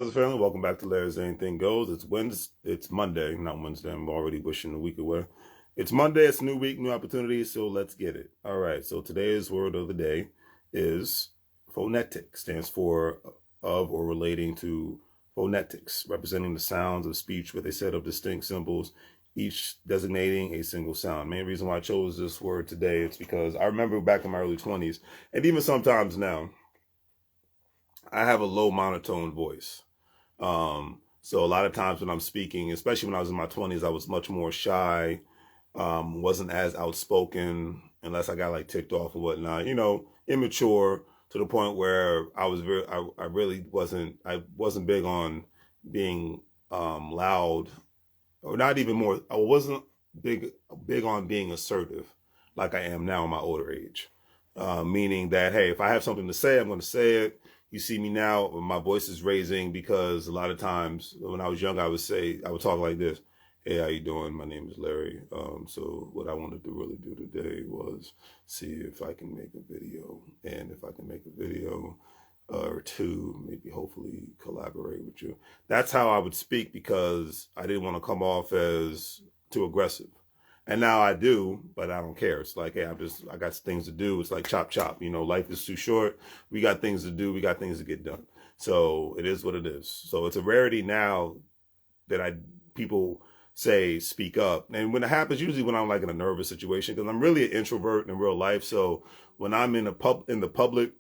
Family, welcome back to Larry's Anything Goes. It's Wednesday. It's Monday, not Wednesday. I'm already wishing the week away. It's Monday. It's a new week, new opportunities. So let's get it. All right. So today's word of the day is phonetic. Stands for of or relating to phonetics, representing the sounds of speech with a set of distinct symbols, each designating a single sound. Main reason why I chose this word today is because I remember back in my early 20s, and even sometimes now, I have a low monotone voice. So a lot of times when I'm speaking, especially when I was in my 20s, I was much more shy, wasn't as outspoken unless I got like ticked off or whatnot, immature to the point where I really wasn't big on being, loud, or not even more. I wasn't big on being assertive like I am now in my older age. Meaning that, hey, if I have something to say, I'm going to say it. You see me now, my voice is raising because a lot of times when I was young, I would talk like this. Hey, how you doing? My name is Larry. So what I wanted to really do today was see if I can make a video. And if I can make a video or two, maybe hopefully collaborate with you. That's how I would speak because I didn't want to come off as too aggressive. And now I do, but I don't care. It's like, hey, I got things to do. It's like chop chop. Life is too short. We got things to do. We got things to get done. So it is what it is. So it's a rarity now that people say speak up. And when it happens, usually when I'm like in a nervous situation, because I'm really an introvert in real life. So when I'm in the public,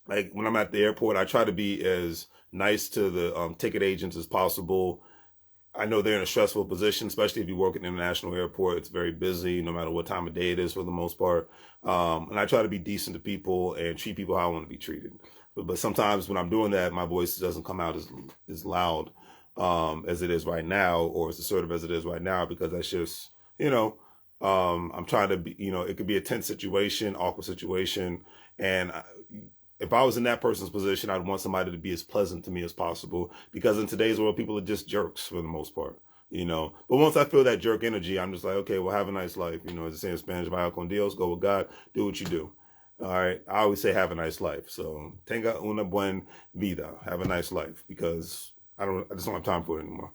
like when I'm at the airport, I try to be as nice to the ticket agents as possible. I know they're in a stressful position, especially if you work at an international airport. It's very busy, no matter what time of day it is for the most part. And I try to be decent to people and treat people how I want to be treated. But sometimes when I'm doing that, my voice doesn't come out as loud as it is right now, or as assertive as it is right now, because that's just, I'm trying to be, it could be a tense situation, awkward situation. And if I was in that person's position, I'd want somebody to be as pleasant to me as possible, because in today's world, people are just jerks for the most part. But once I feel that jerk energy, I'm just like, okay, well, have a nice life. As they say in Spanish, vaya con Dios, go with God, do what you do. All right. I always say have a nice life. So tenga una buena vida. Have a nice life, because I just don't have time for it anymore.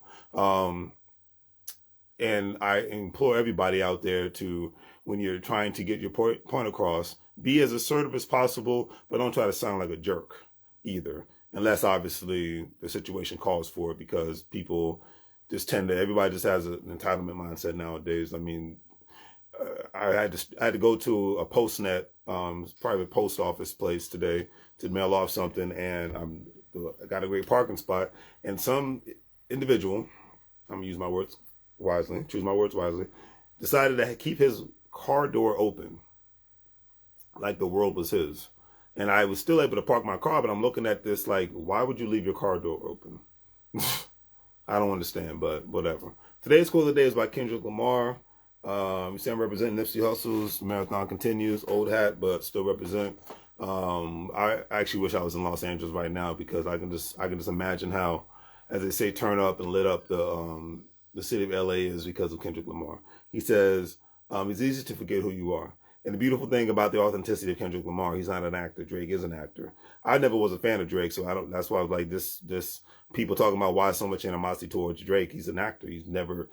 And I implore everybody out there to, when you're trying to get your point across, be as assertive as possible, but don't try to sound like a jerk either, unless obviously the situation calls for it, because people just everybody just has an entitlement mindset nowadays. I mean, I had to go to a postnet, private post office place today to mail off something, and I got a great parking spot, and some individual, I'm gonna use my words wisely, choose my words wisely, decided to keep his car door open like the world was his. And I was still able to park my car, but I'm looking at this like, why would you leave your car door open? I don't understand, but whatever. Today's quote of the day is by Kendrick Lamar. You see I'm representing Nipsey Hussle's Marathon Continues, old hat, but still represent. I actually wish I was in Los Angeles right now, because I can just imagine how, as they say, turn up and lit up the city of LA is because of Kendrick Lamar. He says, it's easy to forget who you are. And the beautiful thing about the authenticity of Kendrick Lamar, he's not an actor. Drake is an actor. I never was a fan of Drake, so that's why I was like, this people talking about why so much animosity towards Drake. He's an actor. He's never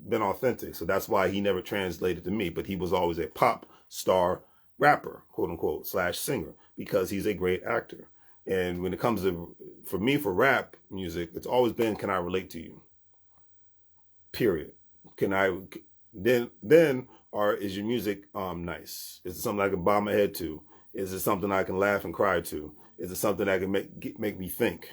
been authentic. So that's why he never translated to me, but he was always a pop star rapper, quote unquote, / singer, because he's a great actor. And when it comes to, for me, for rap music, it's always been, can I relate to you? Period. Can I then or is your music nice? Is it something I can bob my head to? Is it something I can laugh and cry to? Is it something that can make me think?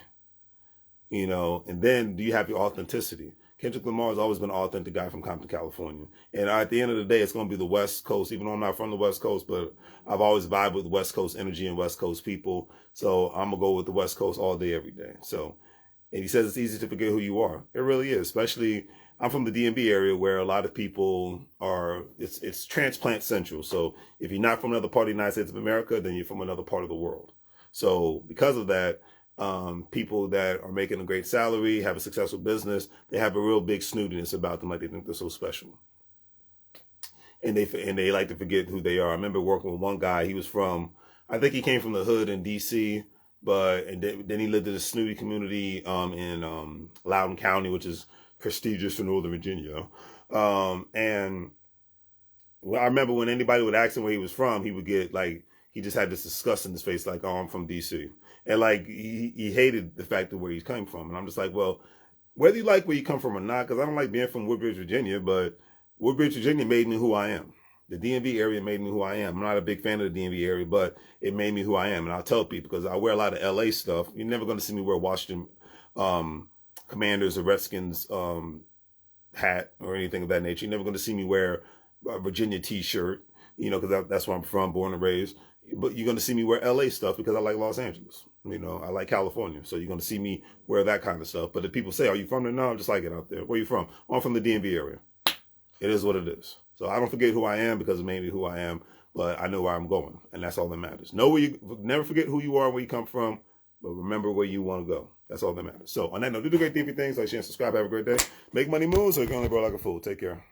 And then do you have your authenticity? Kendrick Lamar has always been an authentic guy from Compton, California. And at the end of the day, it's going to be the West Coast, even though I'm not from the West Coast, but I've always vibed with West Coast energy and West Coast people. So I'm going to go with the West Coast all day, every day. So, and he says it's easy to forget who you are. It really is, especially I'm from the DMV area, where a lot of people are, it's transplant central. So if you're not from another part of the United States of America, then you're from another part of the world. So because of that, people that are making a great salary, have a successful business, they have a real big snootiness about them, like they think they're so special. And they like to forget who they are. I remember working with one guy, I think he came from the hood in DC, and then he lived in a snooty community in Loudoun County, which is prestigious for Northern Virginia. And I remember when anybody would ask him where he was from, he would get like, he just had this disgust in his face, like, oh, I'm from DC. And like, he hated the fact of where he's coming from. And I'm just like, well, whether you like where you come from or not, because I don't like being from Woodbridge, Virginia, but Woodbridge, Virginia made me who I am. The DMV area made me who I am. I'm not a big fan of the DMV area, but it made me who I am. And I'll tell people, because I wear a lot of LA stuff. You're never going to see me wear Washington Commanders or Redskins hat or anything of that nature. You're never going to see me wear a Virginia t-shirt, you know, because that's where I'm from, born and raised. But you're going to see me wear LA stuff because I like Los Angeles. You know, I like California. So you're going to see me wear that kind of stuff. But if people say, are you from there? No, I'm just like it out there. Where are you from? Oh, I'm from the DMV area. It is what it is. So I don't forget who I am because it made me who I am, but I know where I'm going. And that's all that matters. Never forget who you are, where you come from, but remember where you want to go. That's all that matters. So on that note, do the great things, like, share, and subscribe. Have a great day. Make money moves, or you can only grow like a fool. Take care.